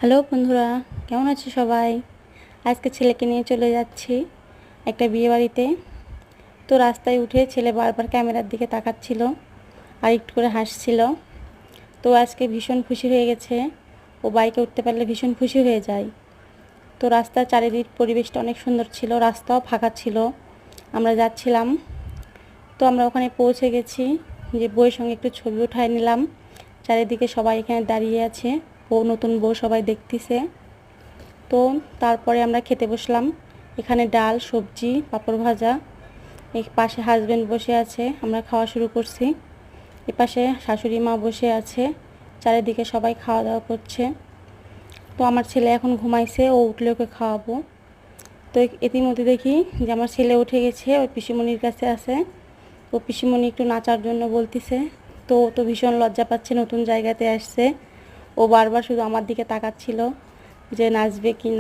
Hello বন্ধুরা, কেমন আছো সবাই? আজকে ছেলেকে নিয়ে চলে যাচ্ছি একটা বিয়েবাড়িতে। তো রাস্তায় উঠে ছেলে বারবার ক্যামেরার দিকে তাকাচ্ছিল আর একটু করে হাসছিল। তো আজকে ভীষণ খুশি হয়ে গেছে। ও বাইকে উঠতে পারলে ভীষণ খুশি হয়ে যায়। তো রাস্তার চারিদিক পরিবেশটা অনেক সুন্দর ছিল, রাস্তাও ফাঁকা ছিল। আমরা যাচ্ছিলাম, তো আমরা ওখানে পৌঁছে গেছি। যে বউয়ের সঙ্গে একটু ছবি উঠায় নিলাম। চারিদিকে সবাই এখানে দাঁড়িয়ে আছে, বউ নতুন বউ সবাই দেখতেছে। তো তারপরে আমরা খেতে বসলাম। এখানে ডাল, সবজি, পাঁপড় ভাজা। এই পাশে হাজবেন্ড বসে আছে, আমরা খাওয়া শুরু করছি। এপাশে শাশুড়ি মা বসে আছে, চারিদিকে সবাই খাওয়া দাওয়া করছে। তো আমার ছেলে এখন ঘুমাইছে, ও উঠলে ওকে খাওয়াবো। তো ইতিমধ্যে দেখি যে আমার ছেলে উঠে গেছে, ওই পিসিমণির কাছে আছে। ও পিসিমণি একটু নাচার জন্য বলতেছে। তো ও তো ভীষণ লজ্জা পাচ্ছে, নতুন জায়গাতে আসছে। ও বারবার শুধু আমার দিকে তাকাচ্ছিল যে নাচবে কি না।